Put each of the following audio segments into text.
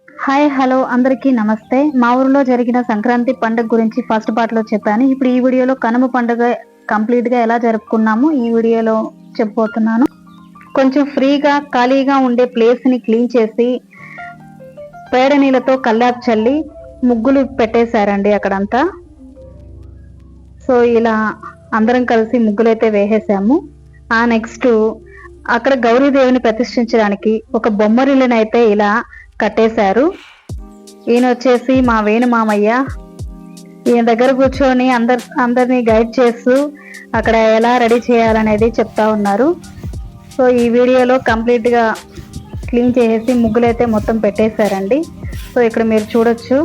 Hi hello అందరికీ నమస్తే. మా ఊరిలో జరిగిన సంక్రాంతి పండుగ గురించి ఫస్ట్ పార్ట్లో చెప్పాను. ఇప్పుడు ఈ వీడియోలో కనుమ పండుగ కంప్లీట్గా ఎలా జరుపుకున్నామో ఈ వీడియోలో చెప్పబోతున్నాను. కొంచెం ఫ్రీగా ఖాళీగా ఉండే ప్లేస్ని క్లీన్ చేసి పేడ నీళ్ళతో కల్లాపు చల్లి ముగ్గులు పెట్టేశారండి అక్కడంతా. సో ఇలా అందరం కలిసి ముగ్గులైతే వేసేసాము. నెక్స్ట్ అక్కడ గౌరీదేవిని ప్రతిష్ఠించడానికి ఒక బొమ్మరిల్లునైతే ఇలా కట్టేశారు. ఈయన వచ్చేసి మా వేణు మామయ్య. ఈయన దగ్గర కూర్చొని అందరినీ గైడ్ చేస్తూ అక్కడ ఎలా రెడీ చేయాలనేది చెప్తా ఉన్నారు. సో ఈ వీడియోలో కంప్లీట్గా క్లీన్ చేసేసి ముగ్గులైతే మొత్తం పెట్టేశారండి. సో ఇక్కడ మీరు చూడొచ్చు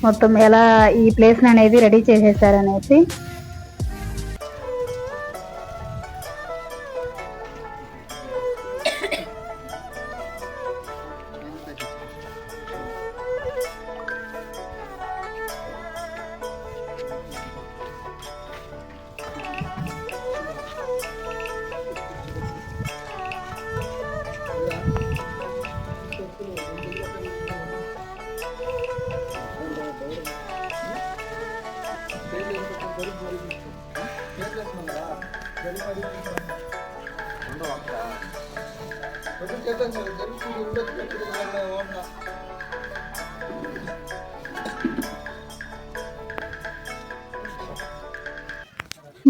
మొత్తం ఎలా ఈ ప్లేస్ అనేది రెడీ చేసేసారనేసి.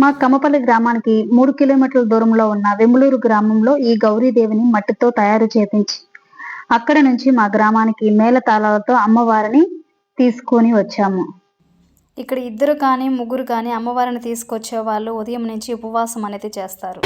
మా కమ్మపల్లి గ్రామానికి 3 కిలోమీటర్ల దూరంలో ఉన్న వెములూరు గ్రామంలో ఈ గౌరీదేవిని మట్టితో తయారు చేపించి అక్కడ నుంచి మా గ్రామానికి మేళతాళాలతో అమ్మవారిని తీసుకొని వచ్చాము. ఇక్కడ 2 కానీ 3 కానీ అమ్మవారిని తీసుకొచ్చే వాళ్ళు ఉదయం నుంచి ఉపవాసం అనేది చేస్తారు.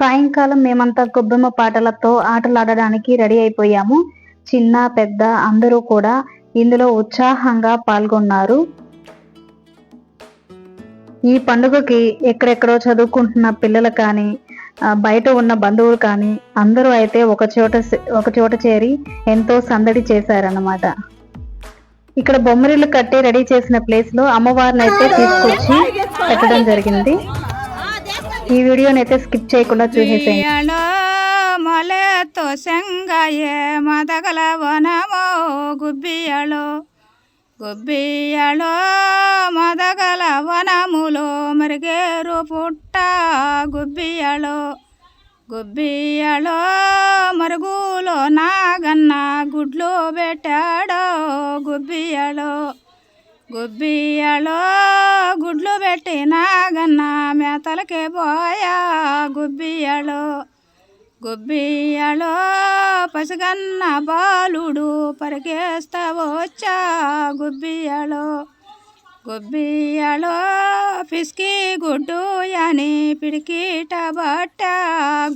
సాయంకాలం మేమంతా గొబ్బెమ్మ పాటలతో ఆటలాడడానికి రెడీ అయిపోయాము. చిన్న పెద్ద అందరూ కూడా ఇందులో ఉత్సాహంగా పాల్గొన్నారు. ఈ పండుగకి ఎక్కడెక్కడో చదువుకుంటున్న పిల్లలు కానీ బయట ఉన్న బంధువులు కానీ అందరూ అయితే ఒక చోట చేరి ఎంతో సందడి చేశారన్నమాట. ఇక్కడ బొమ్మరిల్లు కట్టి రెడీ చేసిన ప్లేస్ లో అమ్మవారిని అయితే తీసుకొచ్చి పెట్టడం జరిగింది. ఈ వీడియోని అయితే స్కిప్ చేయకుండా చూసేసేయండి. మలతో సంగయే మదగల వనమో గుబ్బియలో గుబ్బియలో మదగల వనములో మరిగేరు పుట్ట గుబ్బియలో గుబ్బియలో మరుగులో నాగన్న గుడ్లు పెట్టాడో గుబ్బియలో గుబ్బియలో గుడ్లు పెట్టి నాగన్న మేతలకే పోయా గుబ్బియలో గుబ్బియలో పసిగన్న బాలుడు పరిగేస్తా వచ్చా గుబ్బియలో గుబ్బియలో పిసికి గుడ్డు అని పిడికిట బట్ట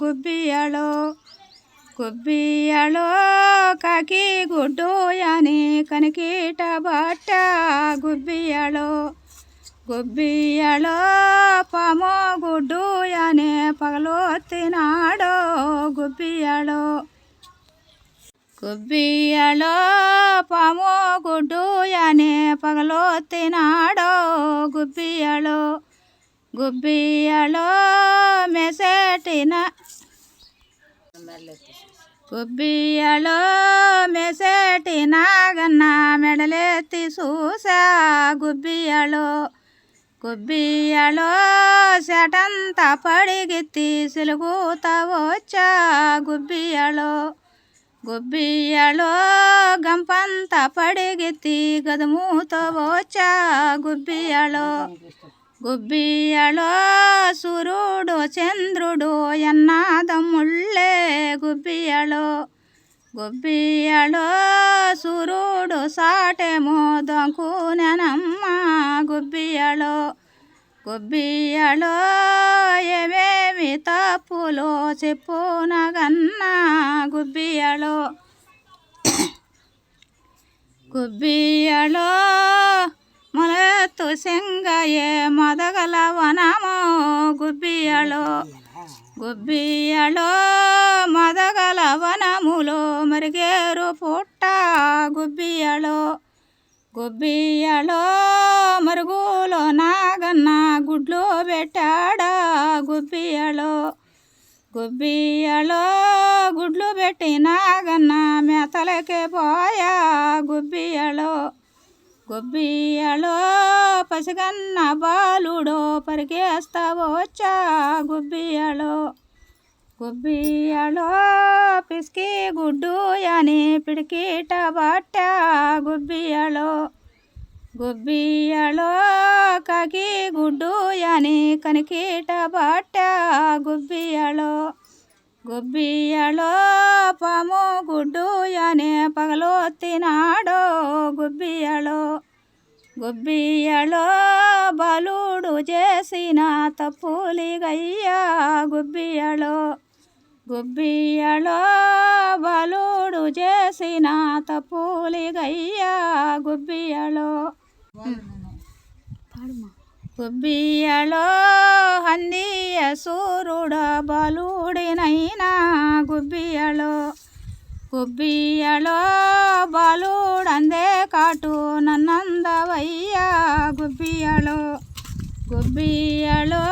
గుబ్బియలో గుబ్బియలో కాకి గుడ్డు అని కనికిట బట్ట గుబ్బియలో గుబ్బియలో పాము గుడ్డు అని పగలు తినాడో గుబ్బియలో గుబ్బియలో పాము గుడ్డు అని పగలు తినాడో గుబ్బియలో గుబ్బియలో మెసేటిన గుబ్బియలో మెసేటి నాగన్న మెడలెత్తి చూసా గుబ్బియలో గుబ్బియలో చెటంతా పడిగెత్తి సిలుగుతా వచ్చా గుబ్బియలో గుబ్బియలో గంపంతా పడిగెత్తి గదుముతో వచ్చా గుబ్బియలో గుబ్బియలో సూర్యుడు చంద్రుడు ఎన్నాదమ్ముళ్ళే గుబ్బియలో గుబ్బియలో సూర్యుడు సాటేమో దొంకునమ్మ గుబ్బియలో గుబ్బియలో ఏమేమి తప్పులో చెప్పునగన్న గుబ్బియలో గుబ్బియలో మొలెత్తు సెంగయే మొదగల వనమో గుబ్బియలో గుబ్బియలో మొదగల వనములో మరిగేరు పుట్ట గుబ్బియలో గుబ్బియలో మరుగులో నాగన్న గుడ్లు పెట్టాడా గుబ్బియలో గుబ్బియలో గుడ్లు పెట్టి నాగన్న మేతలకే పోయా గుబ్బియలో గుబ్బియలో పసిగన్న బాలుడో పరిగేస్తా వచ్చా గుబ్బియలో గుబ్బియలో పిసికి గుడ్డు అని పిడికిట బట్ట గుబ్బియలో గుబ్బియలో కాకి గుడ్డు అని కనికిట బట్ట గుబ్బియలో గుబ్బియలో పాము గుడ్డు అని పగలు తినాడో గుబ్బియలో గుబ్బియలో బాలుడు చేసిన తప్పులిగయ్యా గుబ్బియలో గుబ్బియలో బాలుడు చేసిన తప్పులిగయ్యా గుబ్బియలో గుబ్బియలో హందియ సూర్యుడ బాలుడినైనా గుబ్బియలో గుబ్బియలో బాలుడందే కాటు నన్నందవయ్యా గుబ్బియలో గుబ్బియలో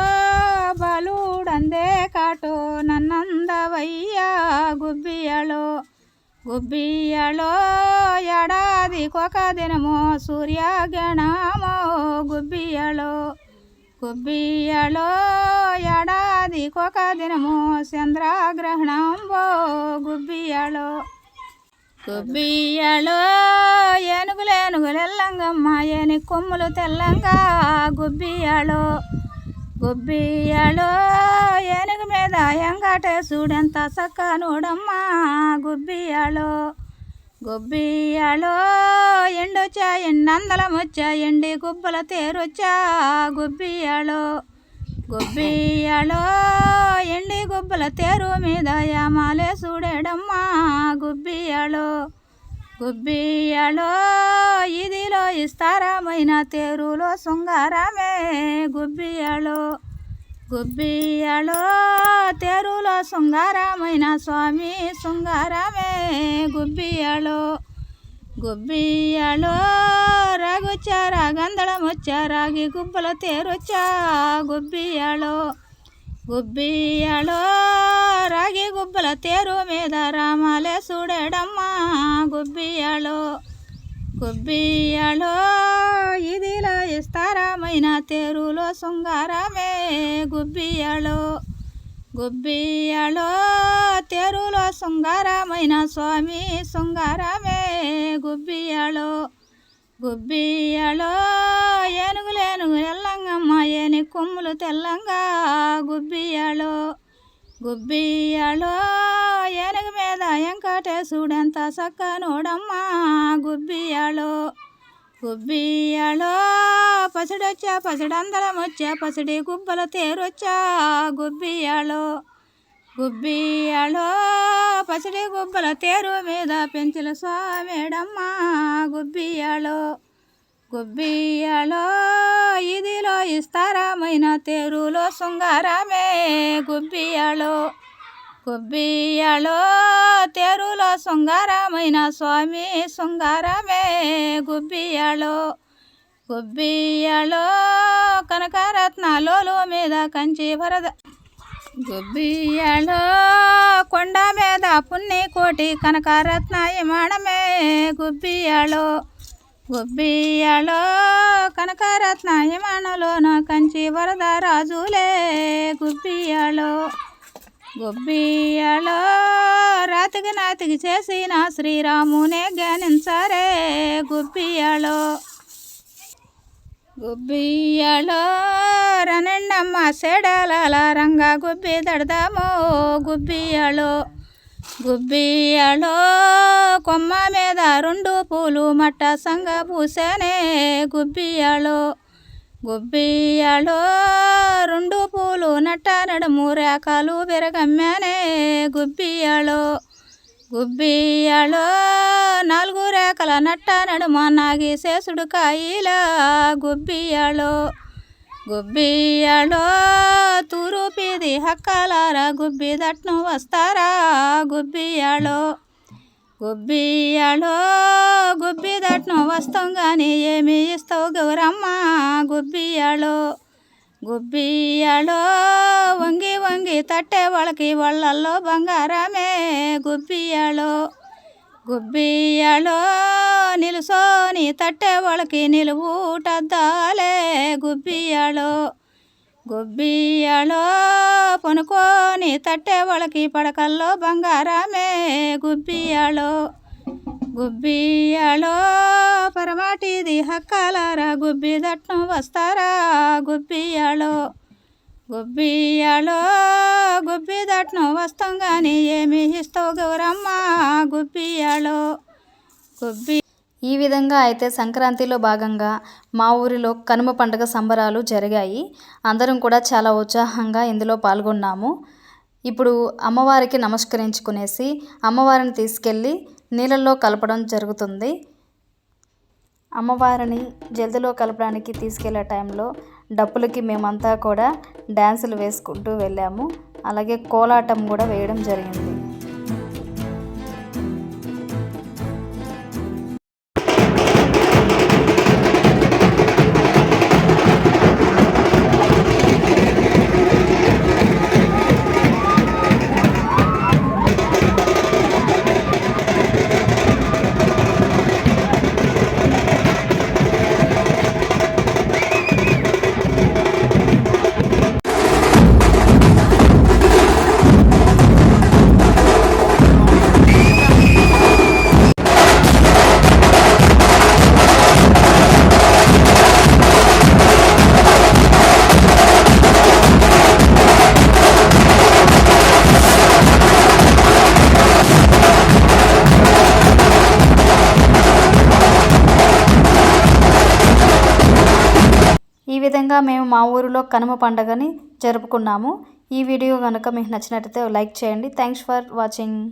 బాలుడందే కాటు నన్నందవయ్యా గుబ్బియలో గుబ్బియలో ఏడాదికొక దినమో సూర్యగణమో గుబ్బియలో గుబ్బియలో ఏడాదికొక దినమో చంద్రగ్రహణంబో గుబ్బియలో గుబ్బియలో ఏనుగులెల్లంగమ్మ ఏని కొమ్ములు తెల్లంగా గుబ్బియలో గుబ్బియలో ఏనుగు మీద ఎంగటేశుడెంత చక్కనుడమ్మా గుబ్బియలో గుబ్బియలో ఎండొచ్చా ఎండందలం వచ్చా ఎండి గుబ్బల తేరొచ్చా గుబ్బియలో గుబ్బియలో ఎండి గుబ్బల తేరు మీద యామాలే చూడేడమ్మా గుబ్బియలో గుబ్బియలో ఇదిలో ఇస్తారమైన తేరులో శృంగారమే గుబ్బియలో గుబ్బియలో తేరులో శృంగారమైన స్వామి శృంగారమే గుబ్బియలో గుబ్బియలో రాగొచ్చా రాగందళం వచ్చా రాగి గుబ్బల తేరొచ్చా గుబ్బియలో గుబ్బియలో రాగి గుబ్బల తేరు మీద రామాలే చూడేడమ్మా గుబ్బియలో గుబ్బియలో ఇదిలో ఇస్తారమైన తేరులో శృంగారమే గుబ్బియలో గుబ్బియాలో తేరులో శృంగారమైన స్వామి శృంగారమే గుబ్బియాలో గుబ్బియాలో ఏనుగులేనుగు ఎల్లంగమ్మ ఏని కొమ్ములు తెల్లంగా గుబ్బియాలో గుబ్బియాలో ఏనుగు మీద వెంకటేశుడెంత సక్కనోడమ్మ గుబ్బియాలో గుబ్బియాలో పసిడొచ్చా పసిడందలం వచ్చా పసిడి గుబ్బల తేరొచ్చా గుబ్బియాలో గుబ్బియాలో పసిడి గుబ్బల తేరు మీద పెంచిన స్వామిడమ్మ గుబ్బియాలో గుబ్బియాలో ఇదిలో ఇస్తారమైన తేరులో శృంగారమే గుబ్బియాలో గుబ్బియాలో తేరులో శృంగారమైన స్వామి శృంగారమే గుబ్బియాలో గుబ్బియాలో కనకరత్నాలు మీద కంచి వరద గుబ్బియాలో కొండ మీద పుణ్య కోటి కనకరత్న విమానమే గుబ్బియాలో గుబ్బియాలో కనకరత్న విమానంలోన కంచి వరద రాజులే గుబ్బియాలో గుబ్బియాలో రాతికి నాతికి చేసిన శ్రీరామునే జ్ఞానించరే గుబ్బియాలో గుబ్బియాలో రనండమ్మ సెడల రంగా గుబ్బి దడదామో గుబ్బియాలో గుబ్బియాలో కొమ్మ మీద 2 పూలు మట్ట సంగ పూసనే గుబ్బియాలో గుబ్బియాలో 2 పూలు నట్ట నడుము రేఖలు విరగమ్మానే గుబ్బియాలో గుబ్బియాలో 4 రేఖల నట్ట నడుమ నాగి శేషుడు కాయిలా గుబ్బియాలో గుబ్బియాలో తూరుపిది హక్కలారా గుబ్బి దట్ను వస్తారా గుబ్బియాలో గుబ్బియాలో గుబ్బి దట్ను వస్తాం కానీ ఏమి ఇస్తావు గౌరమ్మ గుబ్బియాలో గుబ్బియాలో వంగి వంగి తట్టే వాళ్ళకి వాళ్ళల్లో బంగారమే గుబ్బియాలో గుబ్బియాలో నిలుసోని తట్టే వాళ్ళకి నిలువుటద్దాలే గుబ్బియాలో గుబ్బియాలో పనుకొని తట్టే వాళ్ళకి పడకల్లో బంగారమే గుబ్బియాలో గుబ్బియాలో పరమాటిది హక్కలారా గుబ్బి దట్ను వస్తారా గుబ్బియాలో గుబ్బియాలో గుబ్బి దట్ను వస్తాం కానీ ఏమి ఇస్తావు గౌరమ్మ గుబ్బియాలో గుబ్బి ఈ విధంగా అయితే సంక్రాంతిలో భాగంగా మా ఊరిలో కనుమ పండుగ సంబరాలు జరిగాయి. అందరం కూడా చాలా ఉత్సాహంగా ఇందులో పాల్గొన్నాము. ఇప్పుడు అమ్మవారికి నమస్కరించుకునేసి అమ్మవారిని తీసుకెళ్ళి నీళ్ళల్లో కలపడం జరుగుతుంది. అమ్మవారిని జల్దిలో కలపడానికి తీసుకెళ్లే టైంలో డప్పులకి మేమంతా కూడా డ్యాన్సులు వేసుకుంటూ వెళ్ళాము. అలాగే కోలాటం కూడా వేయడం జరిగింది. ఈ విధంగా మేము మా ఊరిలో కనుమ పండుగని జరుపుకున్నాము. ఈ వీడియో కనుక మీకు నచ్చినట్లయితే లైక్ చేయండి. Thanks for watching.